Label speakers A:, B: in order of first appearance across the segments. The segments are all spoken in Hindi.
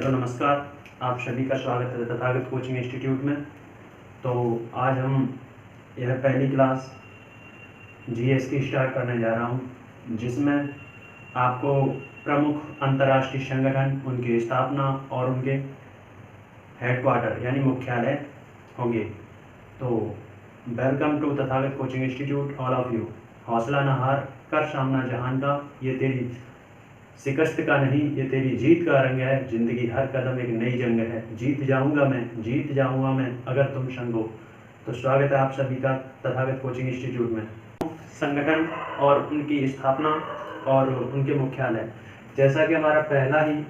A: हेलो नमस्कार। आप सभी का स्वागत है तथागत कोचिंग इंस्टीट्यूट में। तो आज हम यह पहली क्लास जीएस की स्टार्ट करने जा रहा हूं, जिसमें आपको प्रमुख अंतर्राष्ट्रीय संगठन, उनकी स्थापना और उनके हेडक्वार्टर यानी मुख्यालय होंगे। तो welcome to Tathagat coaching institute all of you. हौसला न हार, कर सामना जहान का, ये तेरी शिकस्त का नहीं, ये तेरी जीत का रंग है। जिंदगी हर कदम एक नई जंग है। जीत जाऊंगा मैं अगर तुम संग हो। तो स्वागत है आप सभी का तथागत कोचिंग इंस्टीट्यूट में। संगठन और उनकी स्थापना और उनके मुख्यालय, जैसा कि हमारा पहला ही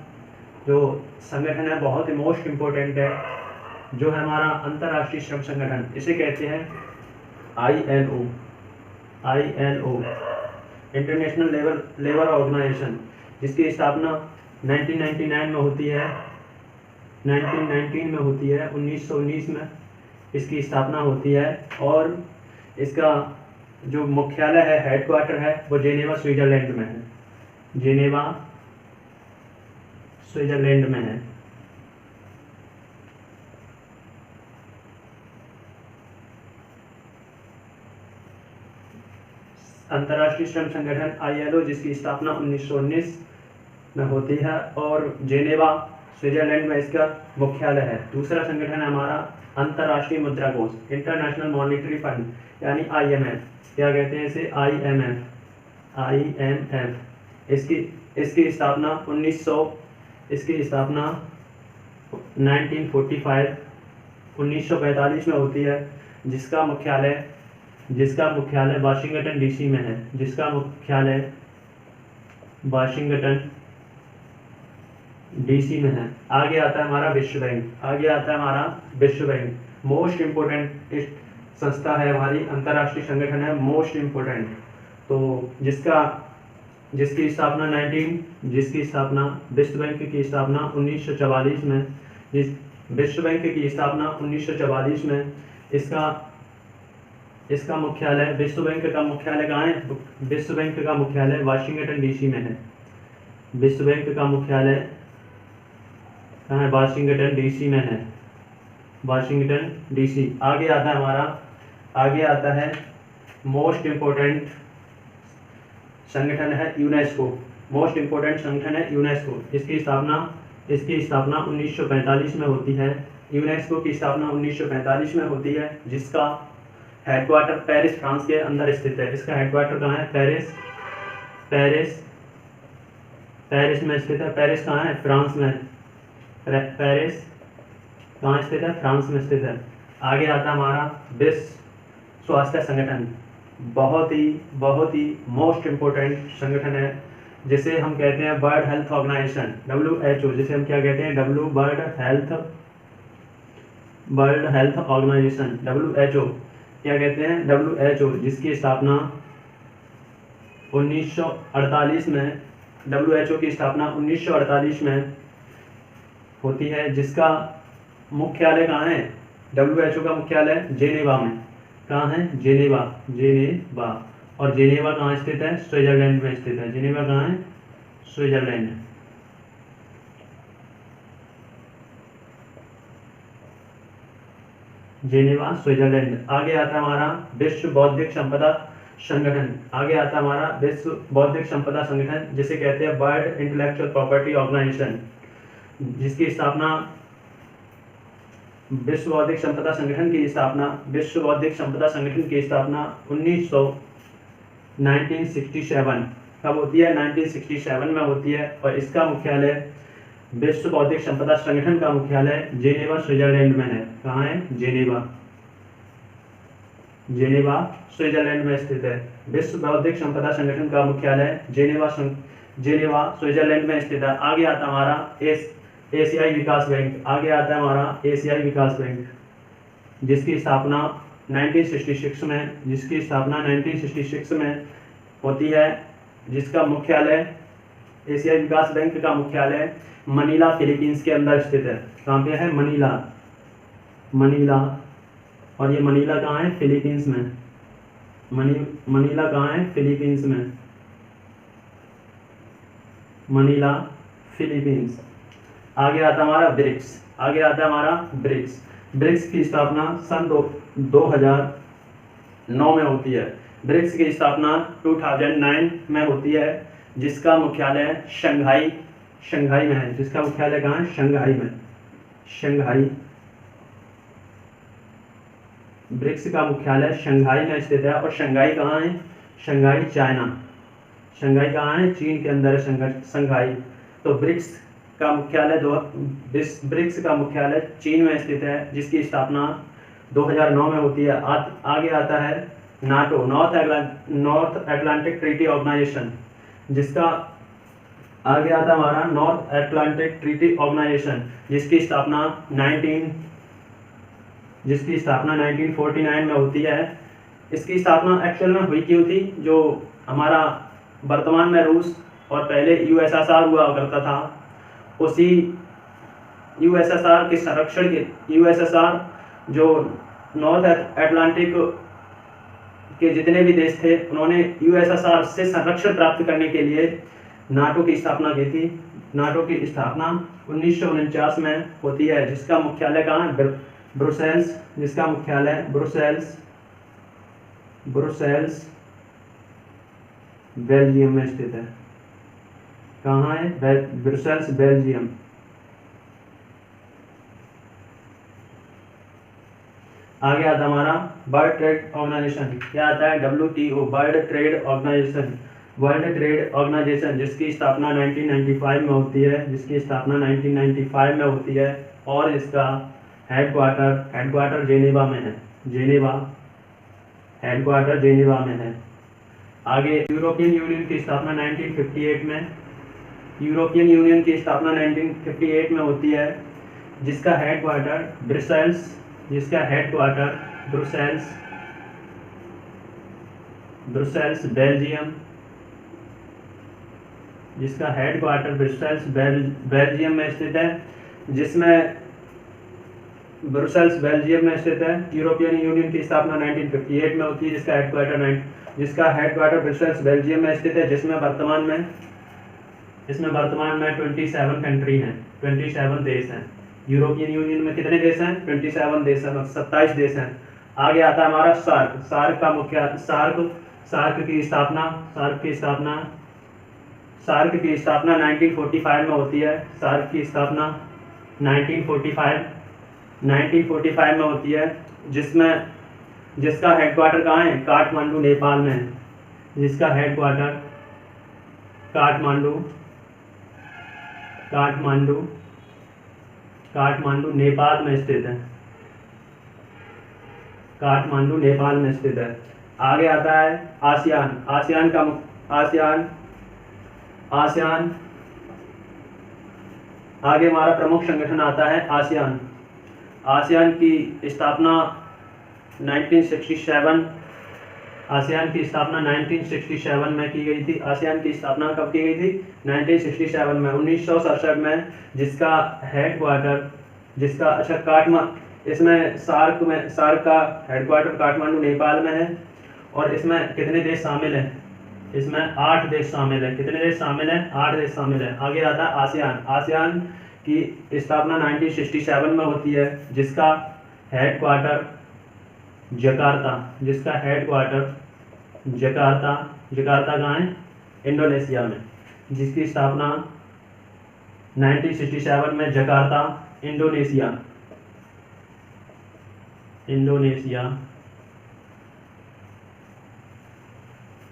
A: जो संगठन है बहुत ही मोस्ट इम्पोर्टेंट है, जो है हमारा अंतर्राष्ट्रीय श्रम संगठन। इसे कहते हैं ILO, इंटरनेशनल लेबर ऑर्गेनाइजेशन, जिसकी स्थापना 1999 में होती है, 1919 में होती है, 1919 में इसकी स्थापना होती है। और इसका जो मुख्यालय है, हेडक्वार्टर है, वो जेनेवा स्विट्जरलैंड में है। जेनेवा स्विट्जरलैंड में है। अंतर्राष्ट्रीय श्रम संगठन ILO, जिसकी स्थापना 1919 में होती है और जेनेवा स्विट्जरलैंड में इसका मुख्यालय है। दूसरा संगठन है हमारा अंतर्राष्ट्रीय मुद्रा कोष, इंटरनेशनल मॉनेटरी फंड यानी IMF। क्या कहते हैं इसे? IMF। इसकी स्थापना 1945 में होती है, जिसका मुख्यालय वाशिंगटन DC में है। जिसका मुख्यालय वाशिंगटन DC में है। आगे आता है हमारा विश्व बैंक। मोस्ट इम्पोर्टेंट संस्था है हमारी, अंतर्राष्ट्रीय संगठन है, मोस्ट इम्पोर्टेंट। तो जिसकी स्थापना विश्व बैंक की स्थापना 1944 में, विश्व बैंक की स्थापना 1944 में। इसका मुख्यालय, विश्व बैंक का मुख्यालय कहाँ है? विश्व बैंक का मुख्यालय वाशिंगटन DC में है। विश्व बैंक का मुख्यालय कहाँ है? वाशिंगटन DC में है। Washington DC। आगे आता है मोस्ट इम्पोर्टेंट संगठन है यूनेस्को। मोस्ट इम्पोर्टेंट संगठन है यूनेस्को। इसकी स्थापना 1945 में होती है। यूनेस्को की स्थापना 1945 में होती है, जिसका हेडक्वार्टर पेरिस, फ्रांस के अंदर स्थित है। इसका हेडक्वार्टर कहाँ है? पेरिस में स्थित है। पेरिस कहाँ है? फ्रांस में। पेरिस कहाँ स्थित है? फ्रांस में स्थित है। आगे आता है हमारा विश्व स्वास्थ्य संगठन। बहुत ही मोस्ट इम्पोर्टेंट संगठन है, जिसे हम कहते हैं वर्ल्ड हेल्थ ऑर्गेनाइजेशन, WHO। जिसे हम क्या कहते हैं? World health organisation, WHO। क्या कहते हैं? WHO, जिसकी स्थापना 1948 में, WHO की स्थापना 1948 में होती है। जिसका मुख्यालय कहाँ है? WHO का मुख्यालय जेनेवा में। कहाँ है? जेनेवा। और जेनेवा कहाँ स्थित है? स्विट्जरलैंड में स्थित है। जेनेवा कहाँ है? स्विट्जरलैंड। Geneva Switzerland. आगे आता है हमारा विश्व बौद्धिक संपदा संगठन, जिसे कहते हैं वर्ल्ड इंटेलेक्चुअल प्रॉपर्टी ऑर्गेनाइजेशन, जिसकी स्थापना विश्व बौद्धिक संपदा संगठन की स्थापना 1967 कब होती है? 1967 में होती है। और इसका मुख्यालय, विश्व बौद्धिक संपदा संगठन का मुख्यालय जेनेवा स्विट्जरलैंड में है। कहाँ है? जेनेवा स्विट्जरलैंड में स्थित है। विश्व बौद्धिक संपदा संगठन का मुख्यालय जेनेवा स्विट्जरलैंड में स्थित है। आगे आता हमारा एशियाई विकास बैंक। जिसकी स्थापना 1966 में होती है। जिसका मुख्यालय, एशियाई विकास बैंक का मुख्यालय मनीला, फिलीपींस के अंदर स्थित है। कहाँ पे है? मनीला। और ये मनीला कहाँ है? फिलीपींस में। मनीला कहाँ है? फिलीपींस में। आगे आता है हमारा ब्रिक्स, आगे आता है हमारा ब्रिक्स। ब्रिक्स की स्थापना सन 2009 में होती है। ब्रिक्स की स्थापना 2009 में होती है, जिसका मुख्यालय शंघाई में है। जिसका मुख्यालय कहाँ है? शंघाई में। शंघाई, ब्रिक्स का मुख्यालय शंघाई में स्थित है। और शंघाई कहाँ है? Shanghai China. शंघाई कहाँ है? चीन के अंदर है शंघाई। तो ब्रिक्स का मुख्यालय चीन में स्थित है, जिसकी स्थापना 2009 में होती है। आगे आता है NATO, north Atlantic treaty organisation, जिसका आगे आता है हमारा नॉर्थ अटलांटिक ट्रीटी ऑर्गेनाइजेशन, जिसकी स्थापना 1949 में होती है। इसकी स्थापना एक्चुअल में हुई क्यों थी? जो हमारा वर्तमान में रूस और पहले यूएसएसआर हुआ करता था, उसी यूएसएसआर के संरक्षण के यूएसएसआर जो नॉर्थ अटलांटिक के जितने भी देश थे, उन्होंने यूएसएसआर से संरक्षण प्राप्त करने के लिए नाटो की स्थापना की थी। नाटो की स्थापना 1949 में होती है, जिसका मुख्यालय कहाँ है? ब्रुसेल्स। जिसका मुख्यालय ब्रुसेल्स बेल्जियम में स्थित है। कहाँ है? Brussels, Belgium. आगे आता है हमारा वर्ल्ड ट्रेड ऑर्गेनाइजेशन। क्या आता है? WTO, world trade organisation. World trade organisation जिसकी स्थापना 1995 में होती है, जिसकी स्थापना 1995 में होती है। और इसका हेडक्वार्टर जेनेवा में है। हेडक्वार्टर जेनेवा में है। आगे यूरोपियन यूनियन की स्थापना 1958 में, यूरोपियन यूनियन की स्थापना 1958 में होती है, जिसका हेडक्वार्टर ब्रुसेल्स, ब्रुसेल्स बेल्जियम, जिसका हेडक्वार्टर ब्रुसेल्स बेल्जियम में स्थित है। जिसमें ब्रुसेल्स बेल्जियम में स्थित है। यूरोपियन यूनियन की स्थापना 1958 में होती है, जिसका हेडक्वार्टर ब्रुसेल्स बेल्जियम में स्थित है। जिसमें वर्तमान में 27 कंट्री हैं, 27 देश हैं। यूरोपियन यूनियन में कितने देश हैं? 27 देश हैं, 27 देश हैं। आगे आता है हमारा सार्क। सार्क की स्थापना 1945 में होती है। सार्क की स्थापना 1945 में होती है, जिसका हेडक्वार्टर कहाँ है? काठमांडू, नेपाल में है। जिसका हेडक्वार्टर काठमांडू नेपाल में स्थित है। काठमांडू नेपाल में स्थित है। आगे आता है आसियान। आगे हमारा प्रमुख संगठन आता है आसियान। आसियान की स्थापना 1967 में की गई थी। आसियान की स्थापना कब की गई थी? 1967 में, 1967 में। जिसका इसमें सार्क का हेडक्वार्टर काठमांडू नेपाल में है। और इसमें कितने देश शामिल हैं? इसमें 8 देश शामिल हैं। कितने देश शामिल हैं? 8 देश शामिल हैं। आगे आता है आसियान। आसियान की स्थापना 1967 में होती है, जिसका हेडक्वार्टर जकार्ता कहाँ है? इंडोनेशिया में। जिसकी स्थापना 1967 में जकार्ता, इंडोनेशिया।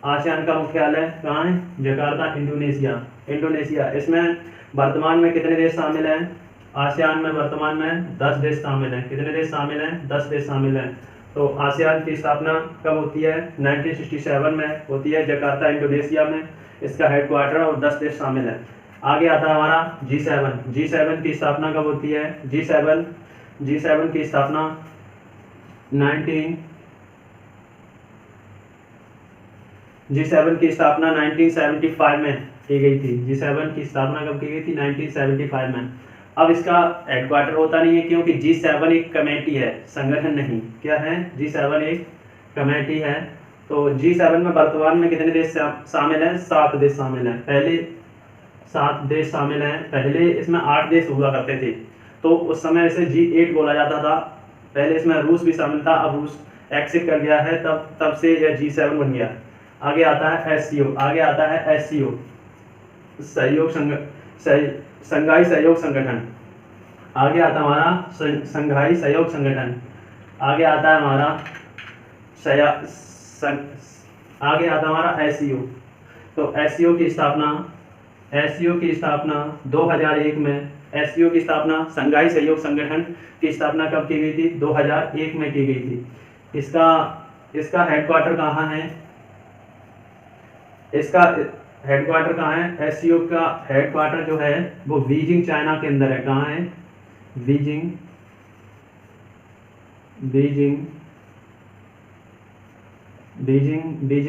A: आसियान का मुख्यालय कहाँ है? Jakarta, Indonesia. इसमें वर्तमान में कितने देश शामिल हैं? आसियान में वर्तमान में 10 देश शामिल हैं। कितने देश शामिल हैं? 10 देश शामिल हैं। तो आसियान की स्थापना कब होती है? 1967 में होती है, जकार्ता, इंडोनेशिया में। इसका हेडक्वार्टर और 10 देश शामिल हैं। आगे आता है हमारा G7 की स्थापना कब होती है? G7 की स्थापना 1975 में की गई थी। G7 की स्थापना कब की गई थी? 1975 में। अब इसका हेडक्वार्टर होता नहीं है, क्योंकि G7 एक कमेटी है, संगठन नहीं। क्या है? G7 एक कमेटी है। तो G7 में वर्तमान में कितने देश शामिल हैं? 7 देश शामिल हैं। 7 देश शामिल हैं। पहले इसमें 8 देश हुआ करते थे, तो उस समय इसे G8 बोला जाता था। पहले इसमें रूस भी शामिल था, अब रूस एक्सिट कर गया है, तब से यह G7 बन गया। आगे आता है SCO, आगे आता है SCO, संघाई सहयोग संगठन। आगे आता है हमारा संघाई सहयोग संगठन। आगे आता है हमारा आगे आता है हमारा SCO। तो SCO की स्थापना 2001 में, SCO की स्थापना संघाई सहयोग संगठन की स्थापना कब की गई थी? 2001 में की गई थी। इसका हेडक्वार्टर कहाँ है? इसका हेडक्वार्टर कहाँ है? SCO का हेडक्वार्टर जो है वो बीजिंग चाइना के अंदर है। कहाँ है? बीजिंग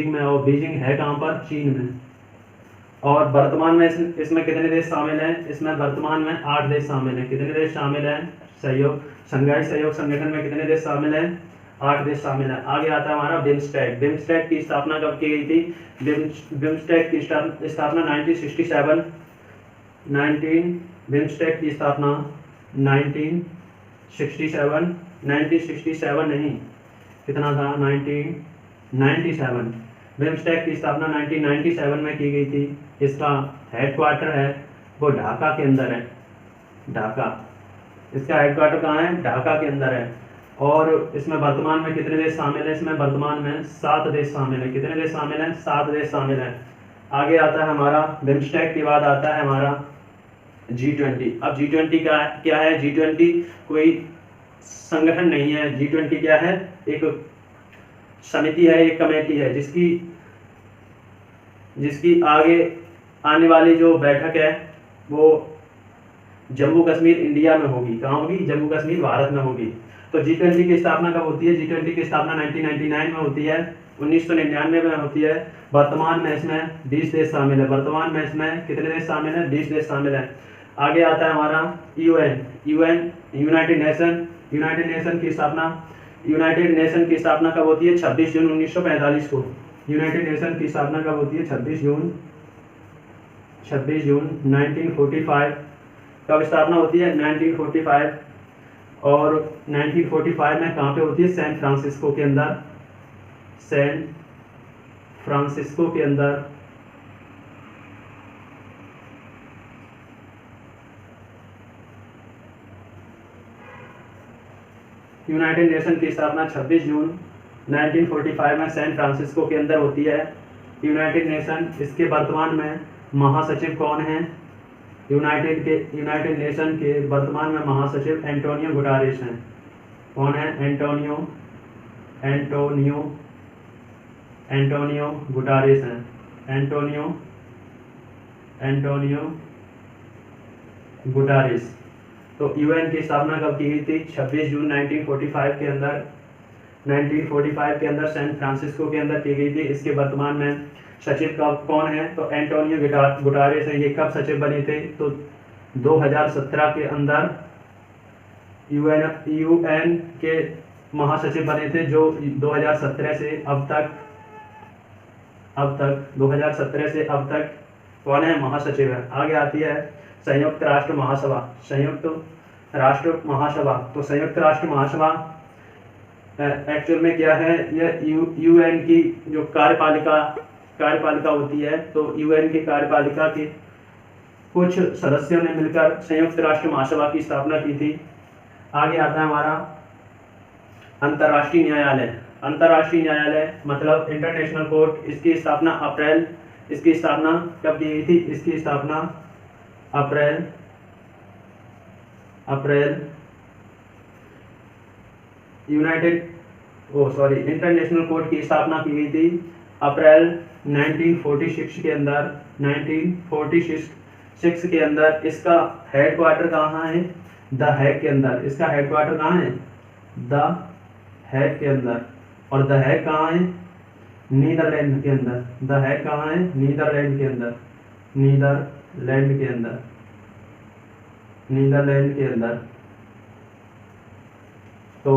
A: में। और बीजिंग है कहाँ पर? चीन में। और वर्तमान में इसमें कितने देश शामिल हैं? इसमें वर्तमान में 8 देश शामिल हैं। कितने देश शामिल हैं? संघाई सहयोग संगठन में कितने देश शामिल हैं? 8 देश शामिल हैं। आगे आता है हमारा बिम्स्टेक। बिम्स्टेक की स्थापना कब की गई थी? बिम्स्टेक की स्थापना 1967 नहीं, कितना था? 1997। बिम्स्टेक की स्थापना 1997 में की गई थी। इसका हेडक्वार्टर है वो ढाका के अंदर है। ढाका, इसका हेडक्वार्टर कहाँ है? ढाका के अंदर है। और इसमें वर्तमान में कितने देश शामिल हैं? इसमें वर्तमान में 7 देश शामिल हैं। कितने देश शामिल हैं? 7 देश शामिल हैं। आगे आता है हमारा बिम्स्टेक के बाद आता है हमारा G20। अब G20 क्या है? G20 कोई संगठन नहीं है। G20 क्या है? एक समिति है, एक कमेटी है, जिसकी आगे आने वाली जो बैठक है वो जम्मू कश्मीर इंडिया में होगी। कहाँ होगी? जम्मू कश्मीर भारत में होगी। तो G20 की स्थापना कब होती है? G20 की स्थापना 1999 में होती है, 1999 में होती है। वर्तमान में इसमें 20 देश शामिल है। वर्तमान में इसमें कितने देश शामिल हैं? 20 देश शामिल हैं। आगे आता है हमारा UN, यूनाइटेड नेशन की स्थापना कब होती है? 26 जून 1945 को। यूनाइटेड नेशन की स्थापना कब होती है? 26 जून 1945। कब स्थापना होती है? 1945। और 1945 में कहाँ पे होती है? सैन फ्रांसिस्को के अंदर। यूनाइटेड नेशन की स्थापना 26 जून 1945 में सैन फ्रांसिस्को के अंदर होती है। यूनाइटेड नेशन, इसके वर्तमान में महासचिव कौन हैं? यूनाइटेड नेशन के वर्तमान में महासचिव एंटोनियो गुटारेस हैं। कौन है? एंटोनियो गुटारेस हैं। एंटोनियो गुटारेस। तो UN की स्थापना कब की गई थी? 26 जून 1945 के अंदर सैन फ्रांसिस्को के अंदर की गई थी। इसके वर्तमान में सचिव कौन है? तो एंटोनियो गुटारेस हैं। ये कब सचिव बने थे? तो 2017 के अंदर UN के महासचिव बने थे, जो 2017 से अब तक कौन है? महासचिव है। आगे आती है संयुक्त राष्ट्र महासभा। तो संयुक्त राष्ट्र महासभा एक्चुअल में क्या है? यह UN की जो कार्यपालिका होती है। तो UN की कार्यपालिका के कुछ सदस्यों ने मिलकर संयुक्त राष्ट्र महासभा की स्थापना की थी। आगे आता है हमारा अंतर्राष्ट्रीय न्यायालय मतलब इंटरनेशनल कोर्ट। इसकी स्थापना कब की गई थी? इसकी स्थापना अप्रैल इंटरनेशनल कोर्ट की स्थापना की गई थी अप्रैल 1946 के अंदर। 1946 के अंदर। इसका हेडक्वार्टर कहाँ है? द हेग के अंदर। इसका हेडक्वार्टर कहाँ है? द हेग के अंदर। और द हेग कहाँ है? नीदरलैंड के अंदर। द हेग कहाँ है? नीदरलैंड के अंदर। तो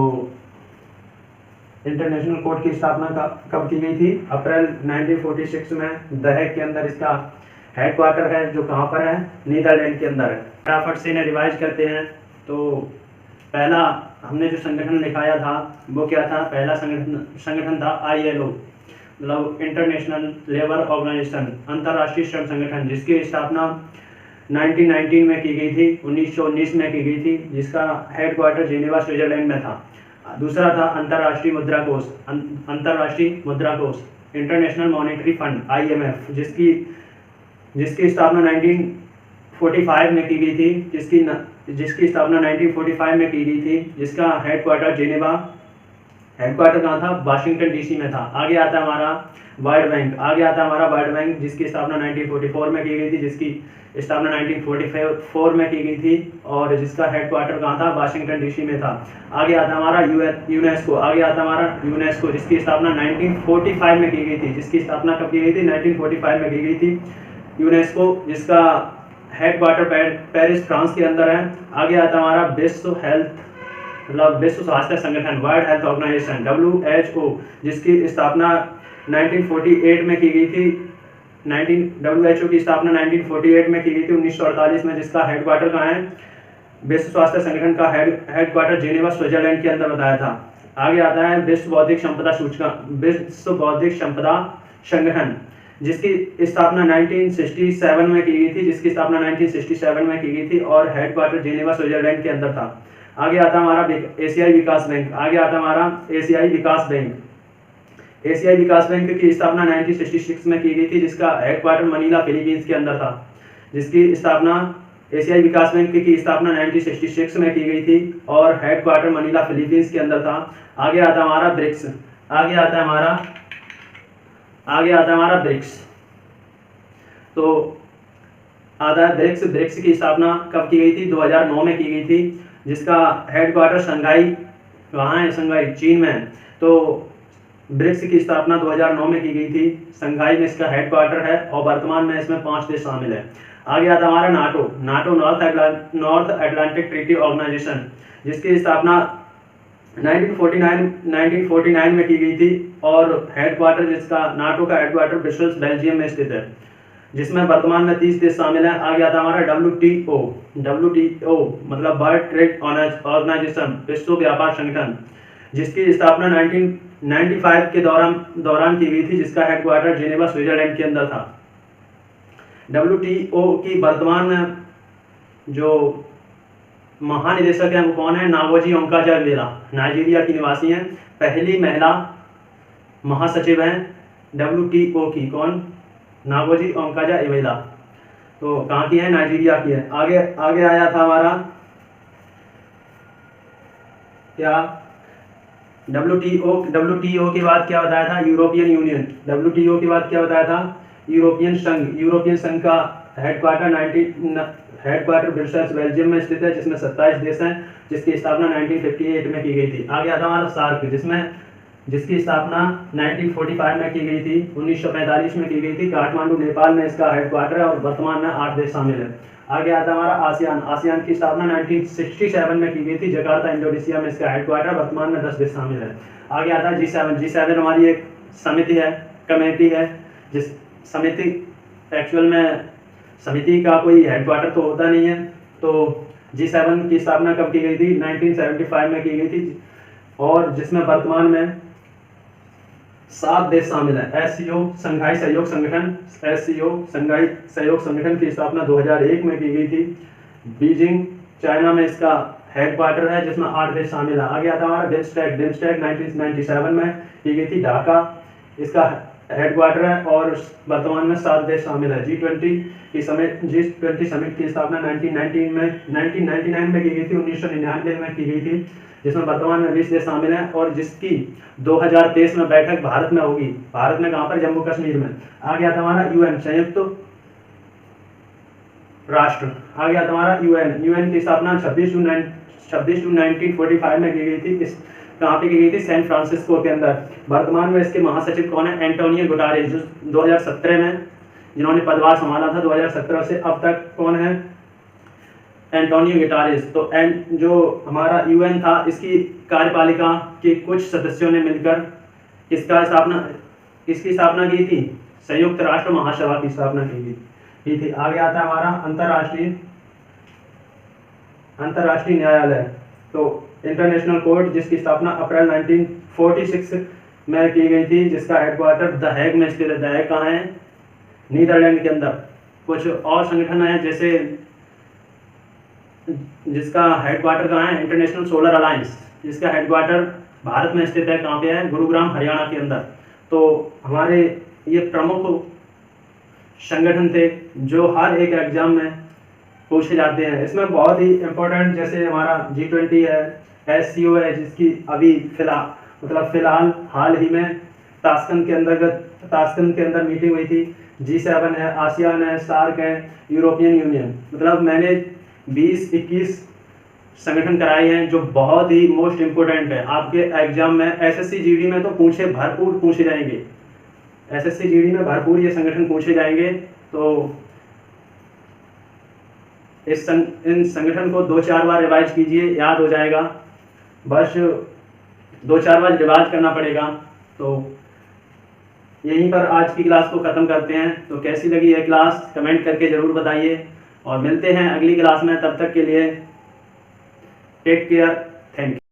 A: इंटरनेशनल कोर्ट की स्थापना कब की गई थी? अप्रैल 1946 में द हेग के अंदर इसका हेडक्वार्टर है जो कहाँ पर है, नीदरलैंड के अंदर है। फटाफट से इन्हें रिवाइज करते हैं। तो पहला हमने जो संगठन दिखाया था वो क्या था, पहला संगठन था ILO, मतलब इंटरनेशनल लेबर ऑर्गेनाइजेशन, अंतर्राष्ट्रीय श्रम संगठन, जिसकी स्थापना 1919 में की गई थी, 1919 में की गई थी, जिसका हेडक्वार्टर जेनेवा स्विट्जरलैंड में था। दूसरा था अंतर्राष्ट्रीय मुद्रा कोष, अंतर्राष्ट्रीय मुद्रा कोष, इंटरनेशनल मॉनेटरी फंड IMF, जिसकी स्थापना 1945 में की गई थी, जिसकी स्थापना 1945 में की गई थी, जिसका हेडक्वार्टर जेनेवा, हेडक्वार्टर कहाँ था, वाशिंगटन DC में था। आगे आता है हमारा वर्ल्ड बैंक, जिसकी स्थापना 1944 में की गई थी, जिसकी स्थापना 1944 में की गई थी, और जिसका हेडक्वार्टर कहाँ था, वाशिंगटन DC में था। आगे आता हमारा यूनेस्को, जिसकी स्थापना 1945 में की गई थी, जिसकी स्थापना कब की गई थी, 1945 में की गई थी यूनेस्को, जिसका हेडक्वार्टर पेरिस फ्रांस के अंदर है। आगे आता हमारा विश्व स्वास्थ्य संगठन, वर्ल्ड हेल्थ ऑर्गेनाइजेशन, WHO, जिसकी स्थापना 1948 में की गई थी। WHO की स्थापना 1948 में की गई थी, 1948 में, जिसका हेडक्वार्टर कहाँ है, विश्व स्वास्थ्य संगठन का हेडक्वार्टर जेनेवा स्विट्जरलैंड के अंदर बताया था। आगे आता है विश्व बौद्धिक संपदा संगठन, जिसकी स्थापना 1967 में की गई थी, और हेडक्वार्टर जेनेवा स्विट्जरलैंड के अंदर था। आगे आता हमारा एशियाई विकास बैंक, की स्थापना 1966 में की गई थी, जिसका हेडक्वार्टर मनीला फिलीपींस के अंदर था। जिसकी स्थापना एशियाई विकास बैंक की स्थापना 1966 में की गई थी, और हेडक्वार्टर मनीला फिलीपींस के अंदर था। आगे आता हमारा ब्रिक्स, तो आता है ब्रिक्स की स्थापना कब की गई थी, 2009 में की गई थी, जिसका हेडक्वार्टर शंघाई, कहाँ है, शंघाई चीन में। तो ब्रिक्स की स्थापना 2009 में की गई थी, शंघाई में इसका हेडक्वार्टर है, और वर्तमान में इसमें 5 देश शामिल है। आगे आता हमारा NATO, north Atlantic treaty organisation, जिसकी स्थापना 1949 में की गई थी, और हेडक्वार्टर, जिसका नाटो का हेडक्वार्टर ब्रसेल्स बेल्जियम में स्थित है, जिसमें वर्तमान में 30 देश शामिल हैं। आगे आता हमारा WTO, मतलब वर्ल्ड ट्रेड ऑर्गेनाइजेशन, विश्व व्यापार संगठन, जिसकी स्थापना 1995 के दौरान की गई थी, जिसका हेडक्वार्टर जेनेवा स्विट्जरलैंड के अंदर था। WTO की वर्तमान में जो महानिदेशक हैं वो कौन है, नागोजी ओंकाजा-इवेला, नाइजीरिया की निवासी हैं, पहली महिला महासचिव हैं WTO की, कौन, नागोजी ओंकाजा-इवेला। तो कहाँ की है, नाइजीरिया की है। आगे आया था हमारा क्या, WTO के बाद क्या बताया था, यूरोपियन यूनियन। WTO के बाद क्या बताया था, यूरोपियन संघ का हेडक्वार्टर ब्रसेल्स बेल्जियम में स्थित है, जिसमें 27 देश हैं, जिसकी स्थापना 1958 में की गई थी। आगे आता हमारा सार्क, जिसकी स्थापना 1945 में की गई थी, 1945 में की गई थी, काठमांडू नेपाल में इसका हेडक्वार्टर है, और वर्तमान में 8 देश शामिल है। आगे आता हमारा आसियान की स्थापना 1967 में की गई थी, जकार्ता इंडोनेशिया में इसका हेडक्वार्टर, वर्तमान में 10 देश शामिल है। आगे आता है G7 हमारी एक समिति है, कमेटी है, जिस समिति एक्चुअल में समिति का कोई हेडक्वार्टर तो होता नहीं है। तो G7 की स्थापना कब की गई थी, 1975 में की गई थी, और जिसमें वर्तमान में 7 देश शामिल हैं। SCO शंघाई सहयोग संगठन की स्थापना 2001 में की गई थी, बीजिंग चाइना में इसका हेडक्वार्टर है, जिसमें 8 देश शामिल है। आगे आता है हमारा बिम्स्टेक 1997 में की गई थी, ढाका इसका हेडक्वार्टर है, और वर्तमान में 7 देश शामिल है। G20 समिट की स्थापना 1999 में की गई थी, 1999 में की गई थी, जिसमें वर्तमान में 20 देश शामिल हैं, और जिसकी 2023 में बैठक भारत में होगी। भारत में कहाँ पर, जम्मू कश्मीर में। आगे आता हमारा UN, संयुक्त राष्ट्र। आगे आता हमारा UN की स्थापना 26 जून 1945 में की गई थी। कहाँ पे की गई थी, सैन फ्रांसिस्को के अंदर। वर्तमान में इसके महासचिव कौन है, एंटोनियो गुटेरेस, जो 2017 में जिन्होंने पदभार संभाला था 2017 से अब तक, कौन है, एंटोनियो गुटेरेस। तो जो हमारा UN था, इसकी कार्यपालिका के कुछ सदस्यों ने मिलकर इसकी स्थापना की थी, संयुक्त राष्ट्र महासभा की स्थापना की ही थी। आगे आता है हमारा अंतर्राष्ट्रीय न्यायालय, तो इंटरनेशनल कोर्ट, जिसकी स्थापना अप्रैल 1946 में की गई थी, जिसका हेडक्वार्टर द हैग में स्थित है। द हैग कहाँ है? नीदरलैंड के अंदर। कुछ और संगठन है जैसे जिसका हेडक्वार्टर कहाँ है? इंटरनेशनल सोलर अलायंस, जिसका हेडक्वार्टर भारत में स्थित है। कहाँ पे है? गुरुग्राम, हरियाणा के अंदर। तो हमारे ये प्रमुख संगठन थे जो हर एक एग्जाम में पूछे जाते हैं। इसमें बहुत ही इम्पोर्टेंट जैसे हमारा G20 है, SCO है, जिसकी अभी फिलहाल हाल ही में ताशकंद के अंदर मीटिंग हुई थी। G7 है, आसियान है, सार्क है, यूरोपियन यूनियन। मतलब मैंने 20-21 संगठन कराए हैं जो बहुत ही मोस्ट इम्पोर्टेंट है आपके एग्जाम में। SSC GD में तो भरपूर पूछे जाएंगे। SSC GD में भरपूर ये संगठन पूछे जाएंगे। तो इन संगठन को 2-4 बार रिवाइज कीजिए, याद हो जाएगा। बस 2-4 बार रिवाइज करना पड़ेगा। तो यहीं पर आज की क्लास को ख़त्म करते हैं। तो कैसी लगी यह क्लास कमेंट करके ज़रूर बताइए, और मिलते हैं अगली क्लास में। तब तक के लिए टेक केयर, थैंक यू।